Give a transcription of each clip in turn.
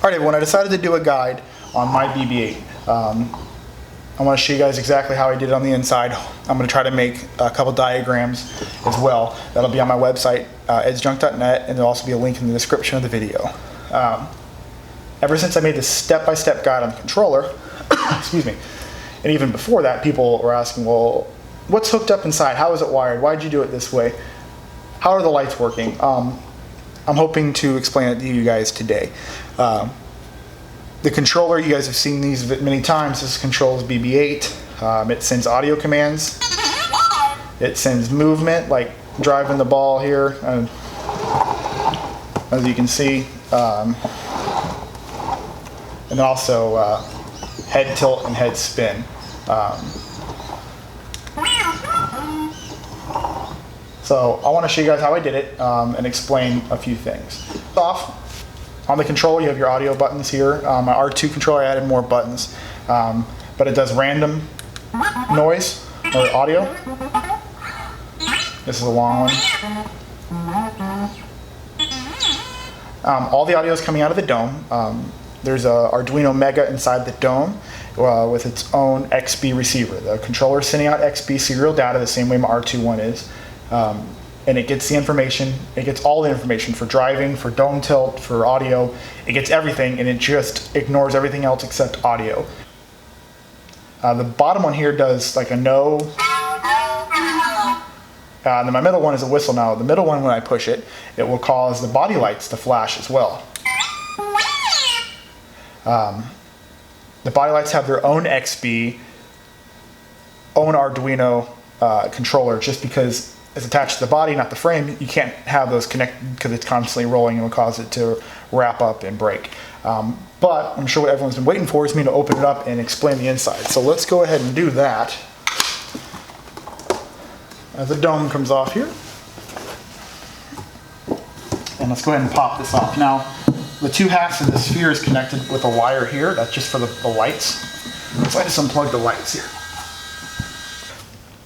Alright everyone, I decided to do a guide on my BB-8. I want to show you guys exactly how I did it on the inside. I'm going to try to make a couple diagrams as well. That'll be on my website, edsjunk.net, and there'll also be a link in the description of the video. Ever since I made this step-by-step guide on the controller, excuse me, and even before that, people were asking, well, what's hooked up inside? How is it wired? Why did you do it this way? How are the lights working? I'm hoping to explain it to you guys today. The controller, you guys have seen these many times. This controls BB-8. It sends audio commands. It sends movement, like driving the ball here, as you can see. And also head tilt and head spin. So I want to show you guys how I did it and explain a few things. First off, on the controller you have your audio buttons here. My R2 controller I added more buttons, but it does random noise or audio. This is a long one. All the audio is coming out of the dome. There's a Arduino Mega inside the dome with its own XB receiver. The controller is sending out XB serial data the same way my R2 one is. And it gets the information, it gets all the information for driving, for dome tilt, for audio. It gets everything, and it just ignores everything else except audio. The bottom one here does like a no. And then my middle one is a whistle. Now the middle one, when I push it, it will cause the body lights to flash as well. The body lights have their own XB, own Arduino controller, just because it's attached to the body, not the frame. You can't have those connected because it's constantly rolling and will cause it to wrap up and break. But I'm sure what everyone's been waiting for is me to open it up and explain the inside. So let's go ahead and do that. As the dome comes off here. And let's go ahead and pop this off. Now, the two halves of the sphere is connected with a wire here. That's just for the lights. So I just unplug the lights here.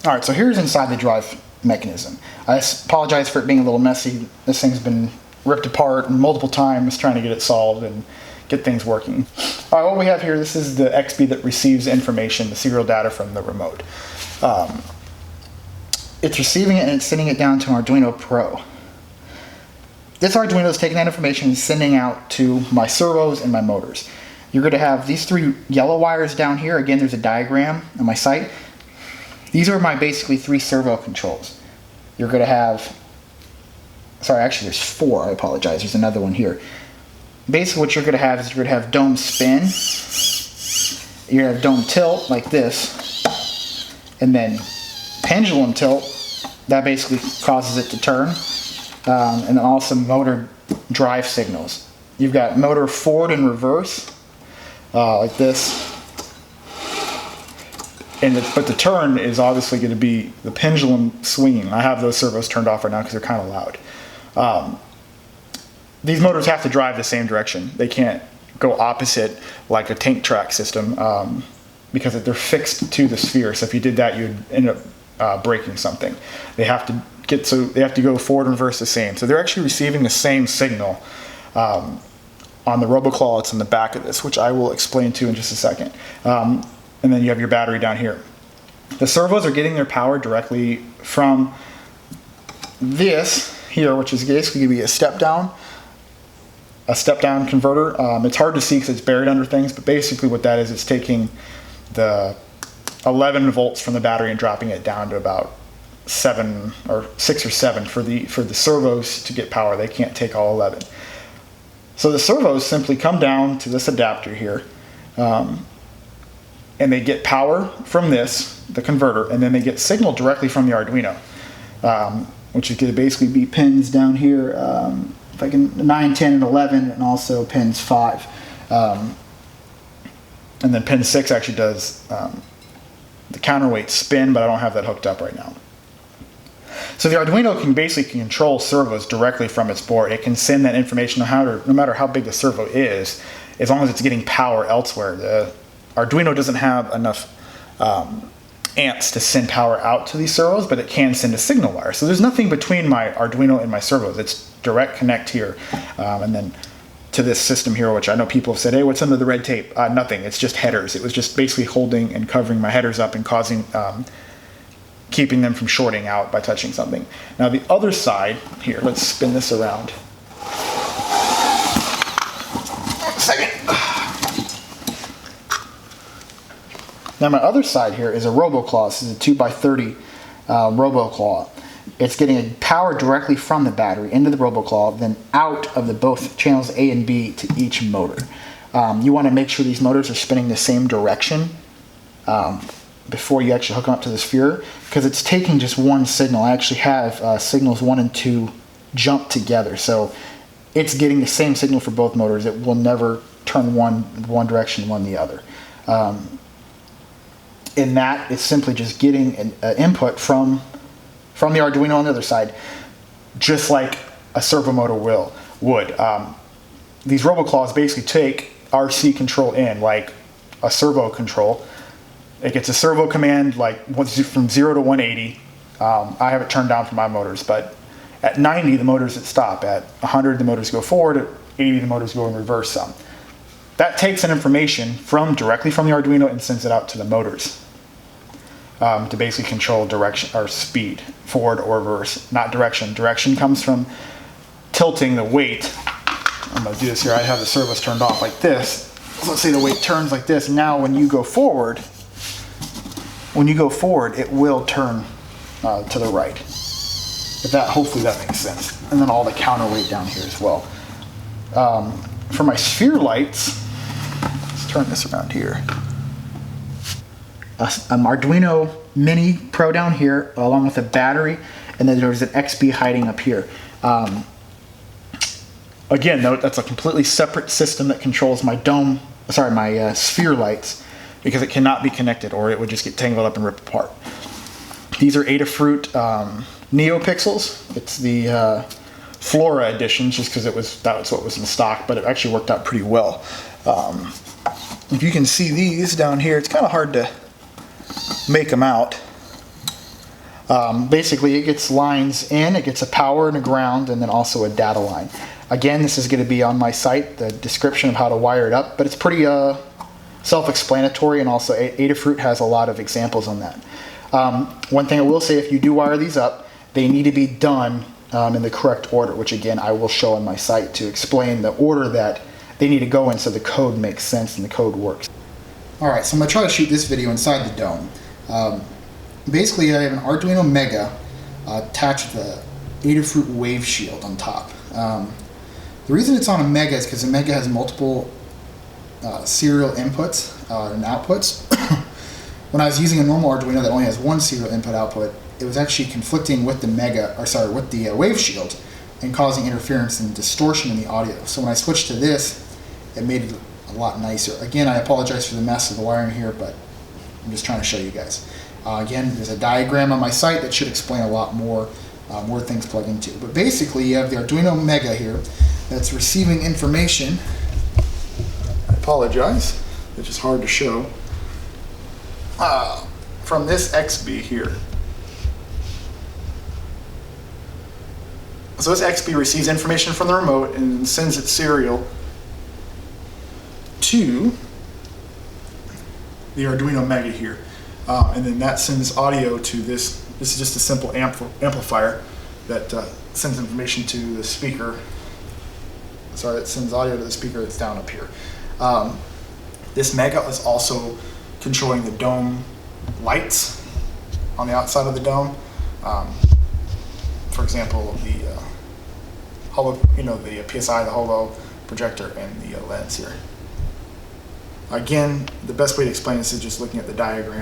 Alright, so here's inside the drive mechanism. I apologize for it being a little messy. This thing's been ripped apart multiple times trying to get it solved and get things working. Alright, what we have here, this is the XB that receives information, the serial data from the remote. It's receiving it and it's sending it down to an Arduino Pro. This Arduino is taking that information and sending out to my servos and my motors. You're going to have these three yellow wires down here. Again, there's a diagram on my site. These are my basically three servo controls. You're going to have, sorry, actually there's four, I apologize, there's another one here. Basically what you're going to have is you're going to have dome spin, you're going to have dome tilt like this, and then pendulum tilt, that basically causes it to turn, and then also motor drive signals. You've got motor forward and reverse, like this. But the turn is obviously going to be the pendulum swinging. I have those servos turned off right now because they're kind of loud. These motors have to drive the same direction. They can't go opposite like a tank track system because they're fixed to the sphere. So if you did that, you'd end up breaking something. They have to go forward and reverse the same. So they're actually receiving the same signal on the roboclaw that's in the back of this, which I will explain to in just a second. And then you have your battery down here. The servos are getting their power directly from this here, which is basically going to be a step down converter. It's hard to see because it's buried under things, but basically what that is, it's taking the 11 volts from the battery and dropping it down to about 6 or 7 for the servos to get power. They can't take all 11. So the servos simply come down to this adapter here. And they get power from this, the converter, and then they get signal directly from the Arduino, which is going to basically be pins down here, if I can, 9, 10, and 11, and also pins 5. And then pin 6 actually does the counterweight spin, but I don't have that hooked up right now. So the Arduino can basically control servos directly from its board. It can send that information no matter how big the servo is, as long as it's getting power elsewhere. The Arduino doesn't have enough amps to send power out to these servos, but it can send a signal wire. So there's nothing between my Arduino and my servos. It's direct connect here. And then to this system here, which I know people have said, hey, what's under the red tape? Nothing. It's just headers. It was just basically holding and covering my headers up and causing, keeping them from shorting out by touching something. Now the other side here, let's spin this around. One second. Now my other side here is a RoboClaw. This is a 2x30 RoboClaw. It's getting power directly from the battery into the RoboClaw, then out of the both channels A and B to each motor. You want to make sure these motors are spinning the same direction before you actually hook them up to the sphere, because it's taking just one signal. I actually have signals 1 and 2 jump together, so it's getting the same signal for both motors. It will never turn one direction, one the other. In that, it's simply just getting an input from the Arduino on the other side, just like a servo motor would. These RoboClaws basically take RC control in, like a servo control. It gets a servo command like from 0 to 180. I have it turned down for my motors, but at 90 the motors stop. At 100 the motors go forward. At 80 the motors go in reverse some. That takes an information directly from the Arduino and sends it out to the motors. To basically control direction or speed, forward or reverse, not direction. Direction comes from tilting the weight. I'm going to do this here. I have the servos turned off like this. So let's say the weight turns like this. Now when you go forward, it will turn to the right. Hopefully that makes sense. And then all the counterweight down here as well. For my sphere lights, let's turn this around here. An Arduino Mini Pro down here, along with a battery, and then there's an XB hiding up here. Again, note that's a completely separate system that controls my my sphere lights, because it cannot be connected, or it would just get tangled up and ripped apart. These are Adafruit NeoPixels. It's the Flora edition, just because that's what was in stock, but it actually worked out pretty well. If you can see these down here, it's kind of hard to make them out. Basically it gets lines in, it gets a power and a ground, and then also a data line. Again, this is going to be on my site, the description of how to wire it up, but it's pretty self-explanatory, and also Adafruit has a lot of examples on that. One thing I will say, if you do wire these up, they need to be done in the correct order, which again I will show on my site to explain the order that they need to go in so the code makes sense and the code works. Alright, so I'm going to try to shoot this video inside the dome. Basically I have an Arduino Mega attached with the Adafruit Wave Shield on top. The reason it's on a Mega is because the Mega has multiple serial inputs and outputs. When I was using a normal Arduino that only has one serial input output, it was actually conflicting with the Wave Shield and causing interference and distortion in the audio. So when I switched to this, it made it a lot nicer. Again, I apologize for the mess of the wiring here, but I'm just trying to show you guys. Again, there's a diagram on my site that should explain a lot more where things plug into. But basically, you have the Arduino Mega here that's receiving information. I apologize, it's just hard to show. From this XB here. So this XB receives information from the remote and sends its serial to the Arduino Mega here. And then that sends audio to this. This is just a simple amplifier that sends information to the speaker. Sorry, it sends audio to the speaker that's down up here. This Mega is also controlling the dome lights on the outside of the dome. For example, the the PSI, the holo projector, and the lens here. Again, the best way to explain this is just looking at the diagram.